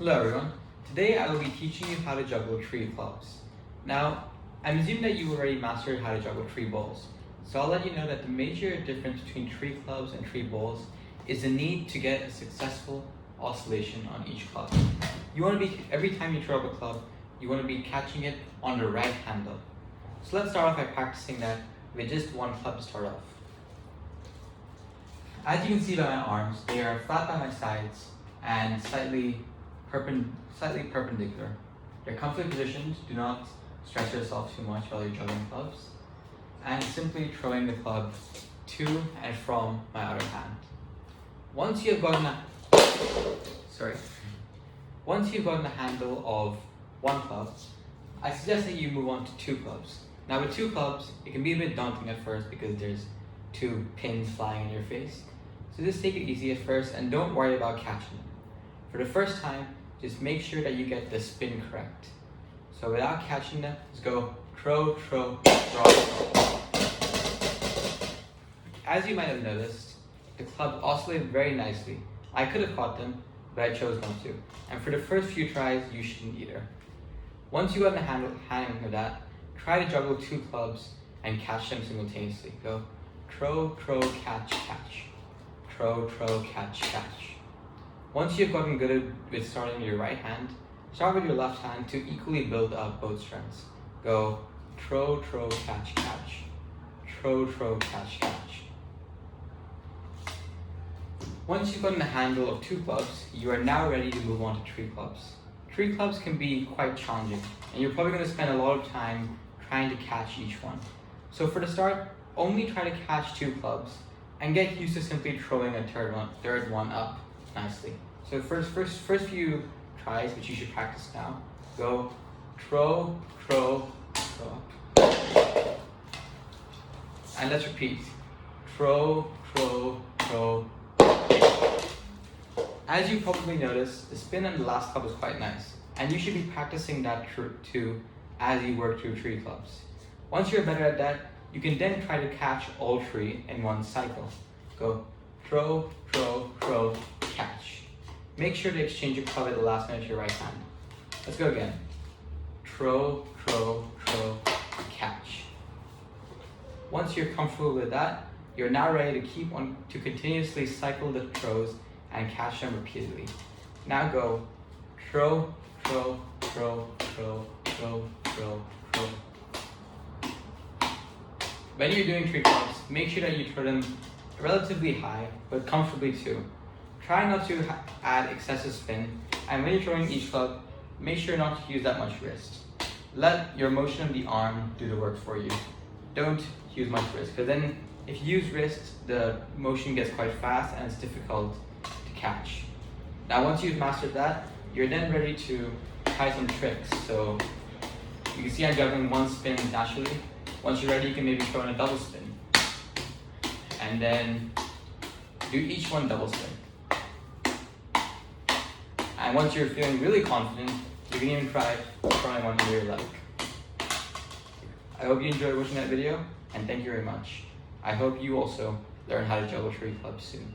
Hello everyone, today I will be teaching you how to juggle tree clubs. Now, I'm assuming that you already mastered how to juggle tree balls, so I'll let you know that the major difference between tree clubs and tree balls is the need to get a successful oscillation on each club. You want to be, every time you throw up a club, you want to be catching it on the right handle. So let's start off by practicing that with just one club to start off. As you can see by my arms, they are flat by my sides and slightly perpendicular. They're comfortably positioned, do not stretch yourself too much while you're juggling clubs, and simply throwing the club to and from my other hand. Once you've gotten the handle of one club, I suggest that you move on to two clubs. Now with two clubs, it can be a bit daunting at first because there's two pins flying in your face. So just take it easy at first and don't worry about catching them. For the first time, just make sure that you get the spin correct. So without catching them, just go throw, throw, throw. As you might have noticed, the club oscillated very nicely. I could have caught them, but I chose not to. And for the first few tries, you shouldn't either. Once you got the hang of that, try to juggle two clubs and catch them simultaneously. Go throw, throw, catch, catch. Throw, throw, catch, catch. Once you've gotten good with starting with your right hand, start with your left hand to equally build up both strengths. Go throw, throw, catch, catch. Throw, throw, catch, catch. Once you've gotten the handle of two clubs, you are now ready to move on to three clubs. Three clubs can be quite challenging, and you're probably going to spend a lot of time trying to catch each one. So for the start, only try to catch two clubs and get used to simply throwing a third one up nicely. So first few tries, which you should practice now, go throw, throw, throw. And let's repeat. Throw, throw, throw. As you probably noticed, the spin on the last club was quite nice, and you should be practicing that too as you work through three clubs. Once you're better at that, you can then try to catch all three in one cycle. Go throw, throw, throw, catch. Make sure to exchange your club at the last note to your right hand. Let's go again. Throw, throw, throw, catch. Once you're comfortable with that, you're now ready to continuously cycle the throws and catch them repeatedly. Now go throw, throw, throw, throw, throw, throw, throw. When you're doing three clubs, make sure that you throw them relatively high, but comfortably too. Try not to add excessive spin, and when you're throwing each club, make sure not to use that much wrist. Let your motion of the arm do the work for you. Don't use much wrist, because then if you use wrist, the motion gets quite fast and it's difficult to catch. Now once you've mastered that, you're then ready to try some tricks. So you can see I'm juggling one spin naturally. Once you're ready, you can maybe throw in a double spin. And then do each one double spin. And once you're feeling really confident, you can even try throwing one under your leg. I hope you enjoyed watching that video, and thank you very much. I hope you also learn how to juggle tree clubs soon.